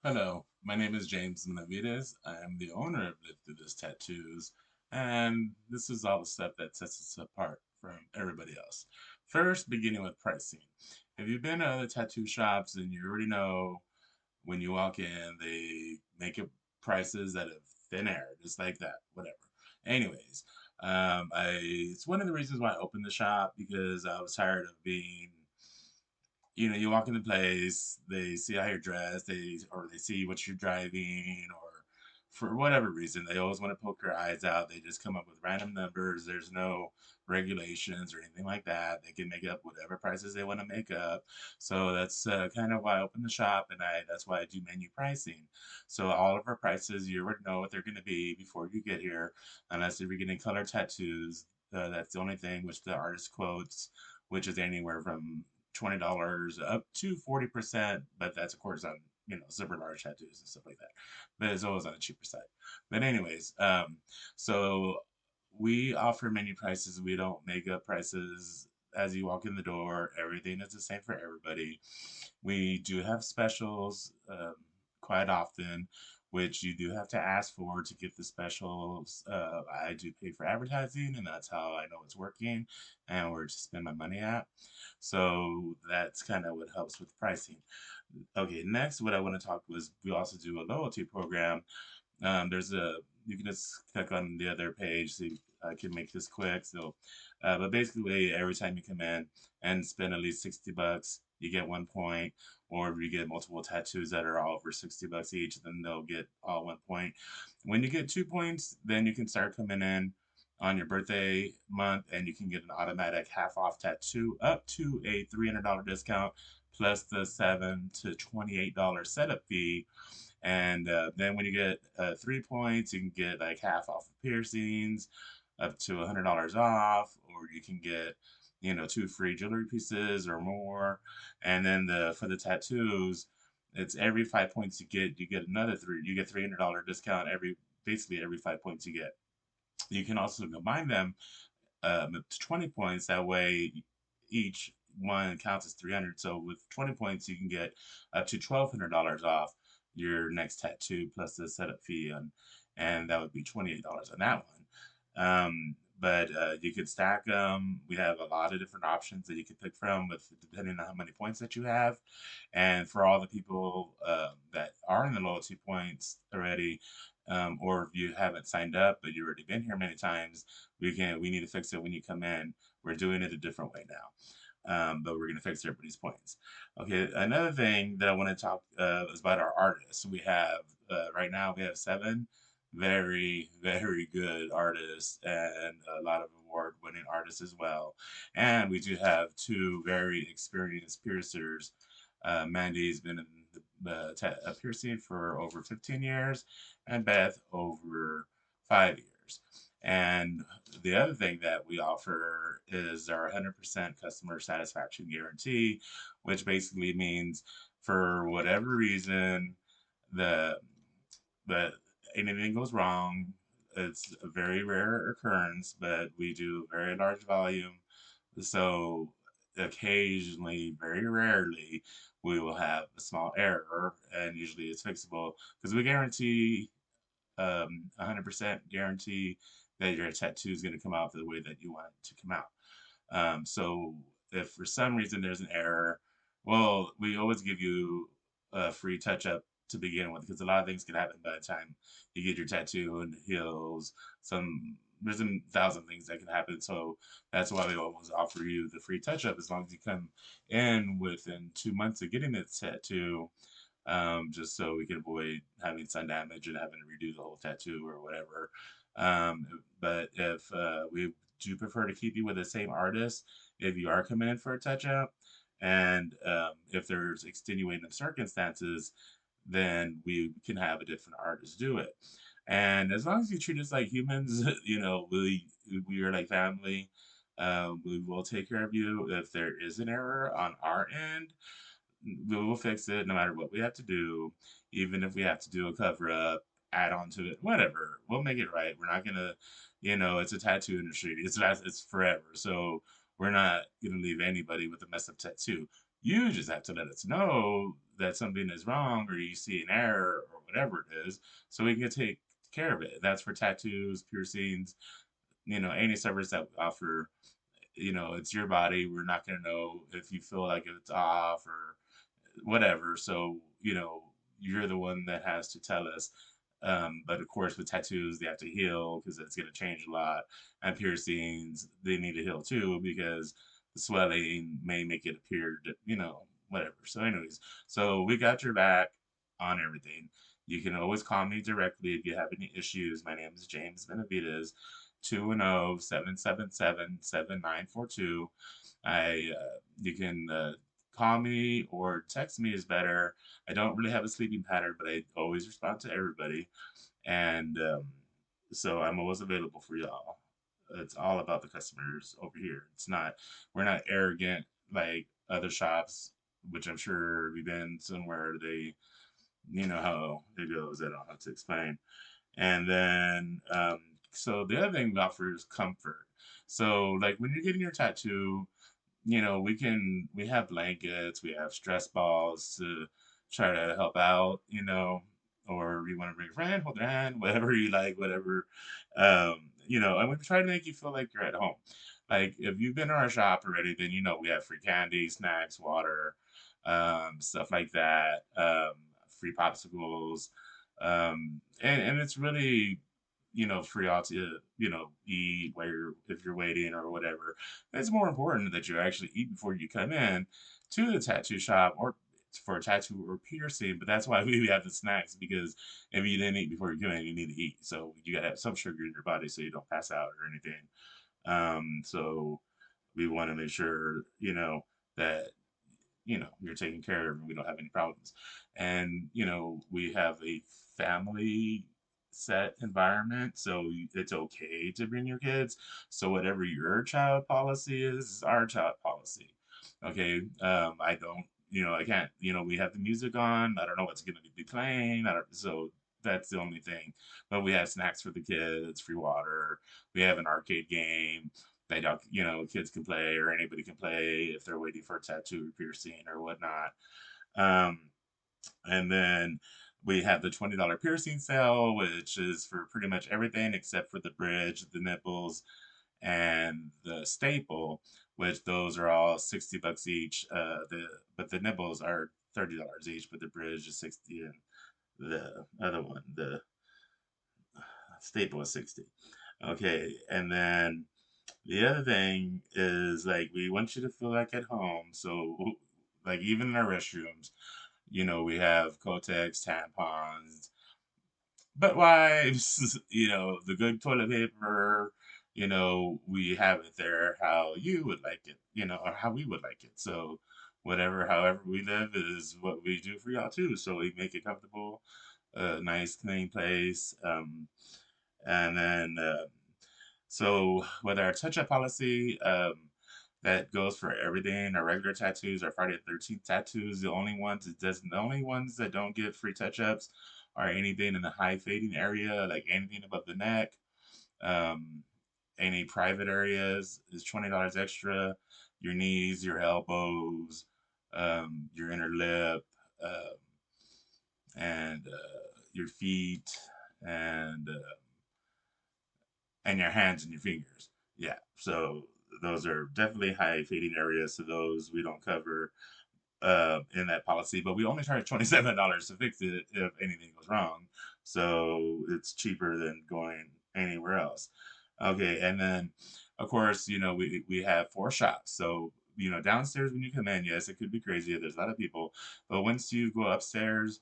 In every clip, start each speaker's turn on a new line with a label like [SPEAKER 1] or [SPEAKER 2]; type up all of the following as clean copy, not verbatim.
[SPEAKER 1] Hello, my name is James Benavides. I am the owner of Live Through This Tattoos, and this is all the stuff that sets us apart from everybody else. First, beginning with pricing. If you've been to other tattoo shops, then you already know when you walk in, they make up prices out of thin air, just like that, whatever. Anyways, it's one of the reasons why I opened the shop because I was tired of being you walk in the place, they see how you're dressed, they see what you're driving, or for whatever reason, they always want to poke your eyes out. They just come up with random numbers. There's no regulations or anything like that. They can make up whatever prices they want to make up. So that's kind of why I opened the shop, and that's why I do menu pricing. So all of our prices, you already know what they're going to be before you get here, unless if you're getting color tattoos. That's the only thing which the artist quotes, which is anywhere from $20 up to 40%, but that's of course on super large tattoos and stuff like that. But it's always on the cheaper side. But anyways, so we offer menu prices. We don't make up prices as you walk in the door. Everything is the same for everybody. We do have specials quite often, which you do have to ask for to get the specials. I do pay for advertising, and that's how I know it's working and where to spend my money at. So that's kind of what helps with pricing. Okay, next, what I want to talk was we also do a loyalty program. There's a You can just click on the other page so I can make this quick. But basically, every time you come in and spend at least $60, you get 1 point. Or if you get multiple tattoos that are all over $60 each, then they'll get all 1 point. When you get 2 points, then you can start coming in on your birthday month and you can get an automatic half off tattoo up to a $300 discount plus the $7 to $28 setup fee. And then when you get 3 points, you can get like half off of piercings, up to $100 off, or you can get two free jewelry pieces or more. And then for the tattoos, it's every 5 points you get another three. You get $300 discount basically every 5 points you get. You can also combine them to 20 points. That way, each one counts as 300. So with 20 points, you can get up to $1,200 off your next tattoo plus the setup fee, and that would be $28 on that one. But you could stack them. We have a lot of different options that you could pick from, with depending on how many points that you have. And for all the people that are in the loyalty points already, or if you haven't signed up but you've already been here many times, we need to fix it when you come in. We're doing it a different way now. But we're going to fix everybody's points. Okay, another thing that I want to talk is about our artists. We have right now we have seven very very good artists and a lot of award-winning artists as well, and we do have two very experienced piercers. Mandy's been in the piercing for over 15 years, and Beth over 5 years. And the other thing that we offer is our 100% customer satisfaction guarantee, which basically means for whatever reason the the anything goes wrong, it's a very rare occurrence, but we do very large volume. So occasionally, very rarely, we will have a small error, and usually it's fixable because we guarantee 100% guarantee that your tattoo is going to come out the way that you want it to come out. So if for some reason there's an error, well, we always give you a free touch up to begin with because a lot of things can happen by the time you get your tattoo and it heals. There's a thousand things that can happen. So that's why we always offer you the free touch up as long as you come in within 2 months of getting the tattoo, just so we can avoid having sun damage and having to redo the whole tattoo or whatever. But if we do prefer to keep you with the same artist if you are coming in for a touch up, and if there's extenuating circumstances, then we can have a different artist do it. And as long as you treat us like humans, we are like family. We will take care of you if there is an error on our end. We will fix it no matter what we have to do, even if we have to do a cover up, add on to it, whatever. We'll make it right. We're not gonna, it's a tattoo industry. It's forever. So we're not gonna leave anybody with a messed up tattoo. You just have to let us know that something is wrong or you see an error or whatever it is, so we can take care of it. That's for tattoos, piercings, any service that we offer. It's your body. We're not going to know if you feel like it's off or whatever. So, you're the one that has to tell us. But of course, with tattoos, they have to heal because it's going to change a lot. And piercings, they need to heal too because the swelling may make it appear, whatever. So, anyways, so we got your back on everything. You can always call me directly if you have any issues. My name is James Benavides, 210-777-7942. You can call me or text me is better. I don't really have a sleeping pattern, but I always respond to everybody. And so I'm always available for y'all. It's all about the customers over here. We're not arrogant like other shops, which I'm sure we've been somewhere you know how it goes. I don't have to explain. And then, so the other thing we offer is comfort. So, like when you're getting your tattoo, we have blankets, we have stress balls to try to help out, or you want to bring a friend, hold their hand, whatever you like, whatever. And we try to make you feel like you're at home. Like if you've been to our shop already, then we have free candy, snacks, water, stuff like that, free popsicles, and it's really for y'all to, eat while if you're waiting or whatever. It's more important that you actually eat before you come in to the tattoo shop or for a tattoo or piercing. But that's why we have the snacks because if you didn't eat before you come in, you need to eat. So you gotta have some sugar in your body so you don't pass out or anything. So we want to make sure, that you're taken care of and we don't have any problems. And we have a family set environment, so it's okay to bring your kids. So whatever your child policy is our child policy. Okay. I don't, I can't, we have the music on. I don't know what's going to be playing. I don't, so that's the only thing. But we have snacks for the kids, free water. We have an arcade game they don't, kids can play or anybody can play if they're waiting for a tattoo or piercing or whatnot. Um, and then we have the $20 piercing sale, which is for pretty much everything except for the bridge, the nipples, and the staple, which those are all $60 each. But the nipples are $30 each, but the bridge is 60, and the other one, the staple is 60. Okay, and then the other thing is like we want you to feel like at home. So like even in our restrooms, we have Kotex, tampons, butt wipes, the good toilet paper, we have it there how you would like it, or how we would like it. So however we live is what we do for y'all too. So we make it comfortable, a nice clean place. And then so with our touch-up policy, that goes for everything. Our regular tattoos, our Friday the 13th tattoos, the only ones that don't get free touch-ups are anything in the high fading area, like anything above the neck. Um, any private areas is $20 extra. Your knees, your elbows, your inner lip, um, and your feet, and and your hands and your fingers. Yeah. So those are definitely high fading areas. So those we don't cover in that policy, but we only charge $27 to fix it if anything goes wrong. So it's cheaper than going anywhere else. Okay, and then of course, we have four shops. So downstairs when you come in, yes, it could be crazy. There's a lot of people, but once you go upstairs,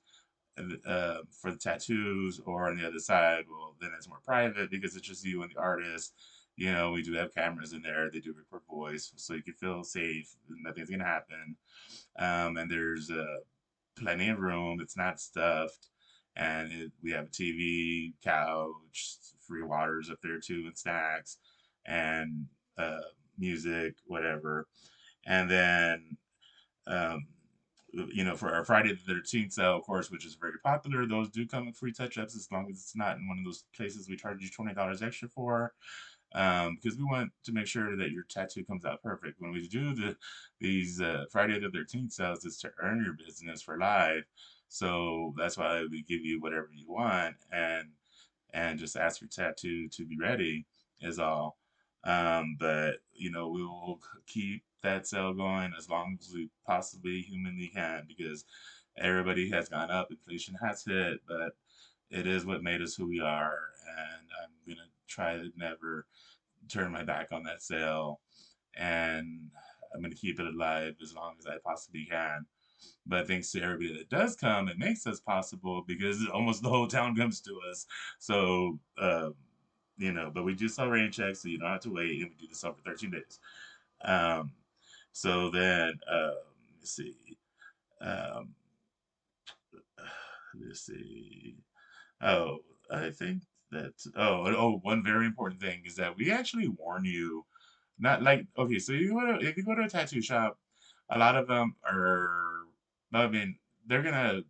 [SPEAKER 1] for the tattoos, or on the other side, well, then it's more private because it's just you and the artist. We do have cameras in there. They do record voice, so you can feel safe. Nothing's gonna happen. And there's plenty of room. It's not stuffed, and we have a TV, couch, free waters up there too, and snacks, and uh, music, whatever. And then um, for our Friday the 13th sale, of course, which is very popular, those do come with free touch ups as long as it's not in one of those places we charge you $20 extra for. because we want to make sure that your tattoo comes out perfect. When we do these Friday the 13th sales, it's to earn your business for life. So that's why we give you whatever you want, and just ask your tattoo to be ready is all. But we will keep that sale going as long as we possibly humanly can, because everybody has gone up, inflation has hit, but it is what made us who we are, and I'm gonna try to never turn my back on that sale, and I'm gonna keep it alive as long as I possibly can. But thanks to everybody that does come, it makes us possible because almost the whole town comes to us. So, but we do sell rain checks, so you don't have to wait, and we do this over 13 days. Um, so then, let's see. Um, let's see. Oh, I think that. One very important thing is that we actually warn you. Not like, okay, so if you go to a tattoo shop, a lot of them are. I mean, they're gonna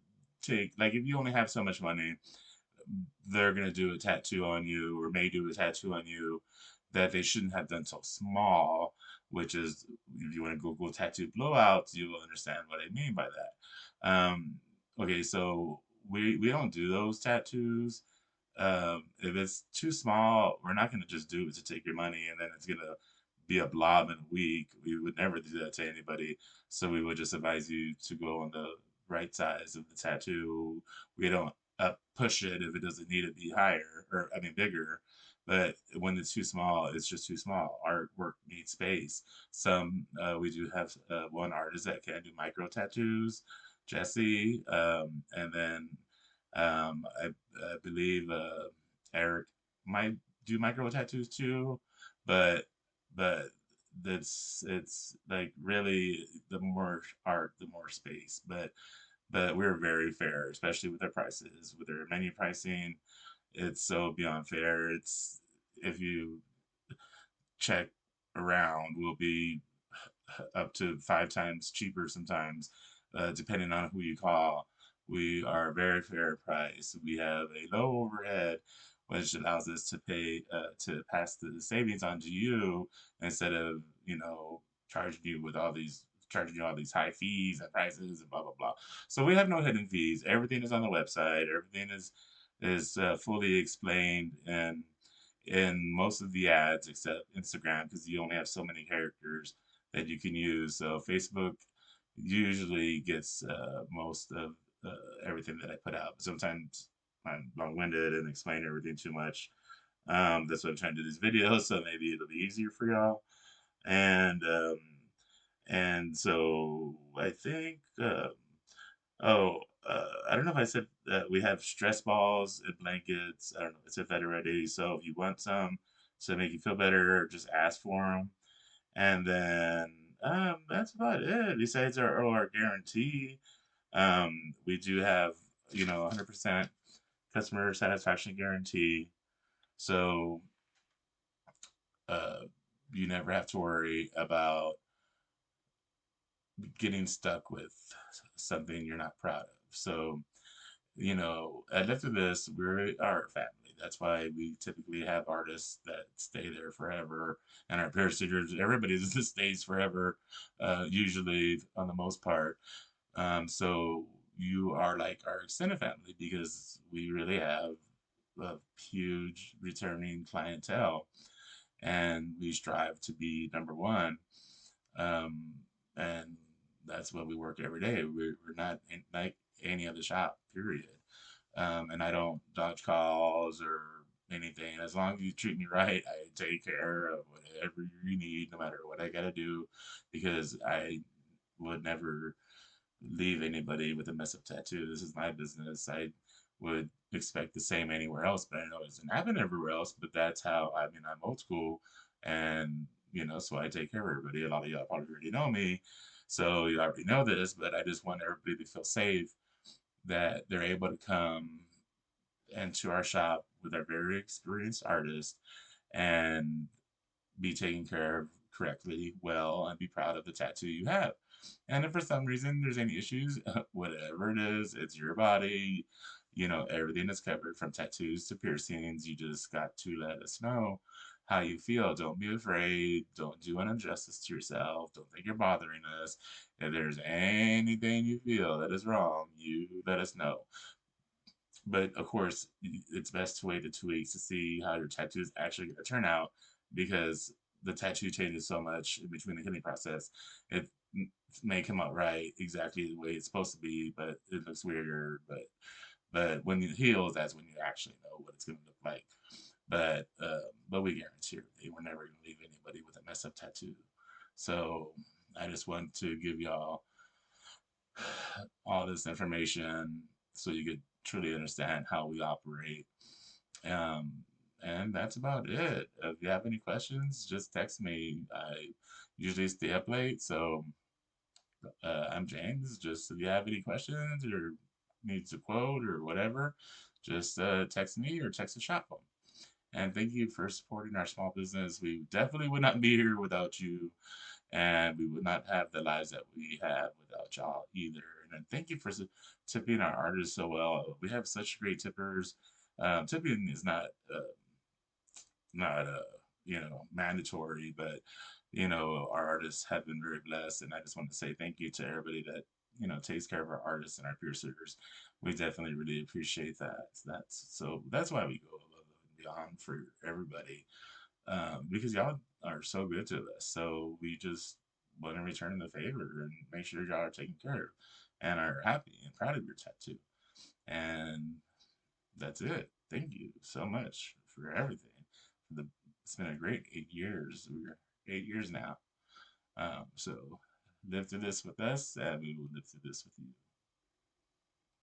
[SPEAKER 1] take, like, if you only have so much money, they're gonna do a tattoo on you, or may do a tattoo on you that they shouldn't have done so small. Which is, if you want to Google tattoo blowouts, you will understand what I mean by that. Okay, so we don't do those tattoos. If it's too small, we're not gonna just do it to take your money and then it's gonna be a blob in a week. We would never do that to anybody. So we would just advise you to go on the right size of the tattoo. We don't push it if it doesn't need to be higher, or I mean bigger. But when it's too small, it's just too small. Artwork needs space. We do have one artist that can do micro tattoos, Jesse, and then I believe Eric might do micro tattoos too, but but it's like, really, the more art, the more space. But we're very fair, especially with our prices, with our menu pricing. It's so beyond fair. It's, if you check around, will be up to 5 times cheaper sometimes, depending on who you call. We are very fair price. We have a low overhead, which allows us to pay to pass the savings on to you, instead of charging you all these high fees and prices and blah blah blah. So we have no hidden fees. Everything is on the website. Everything is fully explained in most of the ads, except Instagram, because you only have so many characters that you can use. So Facebook usually gets most of everything that I put out. Sometimes I'm long-winded and explain everything too much. That's what I'm trying to do this video, so maybe it'll be easier for y'all. And so I think. Oh, I don't know if I said that we have stress balls and blankets. I don't know if I said that already. So if you want some to make you feel better, just ask for them. And then that's about it. Besides our guarantee, we do have 100% customer satisfaction guarantee. So uh, you never have to worry about getting stuck with something you're not proud of. So at Lift of This, we're our family. That's why we typically have artists that stay there forever, and our parasitters, everybody just stays forever, usually on the most part. So you are like our extended family, because we really have a huge returning clientele, and we strive to be number one. Um, and that's what we work every day. We're not like any other shop, period. And I don't dodge calls or anything. As long as you treat me right, I take care of whatever you need, no matter what I gotta do, because I would never leave anybody with a mess up tattoo. This is my business. I would expect the same anywhere else, but I know it doesn't happen everywhere else. But that's how, I mean, I'm old school, and so I take care of everybody. A lot of y'all probably already know me, so you already know this. But I just want everybody to feel safe, that they're able to come into our shop with our very experienced artist and be taken care of correctly, well, and be proud of the tattoo you have. And if for some reason there's any issues, whatever it is, it's your body. Everything is covered from tattoos to piercings. You just got to let us know. how you feel. Don't be afraid. Don't do an injustice to yourself. Don't think you're bothering us. If there's anything you feel that is wrong, you let us know. But of course, it's best to wait the 2 weeks to see how your tattoo is actually going to turn out, because the tattoo changes so much in between the healing process. It may come out right exactly the way it's supposed to be, but it looks weirder. But when it heals, that's when you actually know what it's going to look like. But we guarantee you, we're never going to leave anybody with a messed up tattoo. So I just want to give y'all all this information so you could truly understand how we operate. Um, and that's about it. If you have any questions, just text me. I usually stay up late, so I'm James. Just if you have any questions or needs a quote or whatever, just text me or text the shop phone. And thank you for supporting our small business. We definitely would not be here without you, and we would not have the lives that we have without y'all either. And then thank you for tipping our artists so well. We have such great tippers. Tipping is not mandatory, but our artists have been very blessed, and I just want to say thank you to everybody that takes care of our artists and our piercers. We definitely really appreciate that. That's why we go above and beyond for everybody, because y'all are so good to us. So we just want to return the favor and make sure y'all are taken care of and are happy and proud of your tattoo. And that's it. Thank you so much for everything. It's been a great 8 years. We're 8 years now. So live through this with us, and we will live through this with you.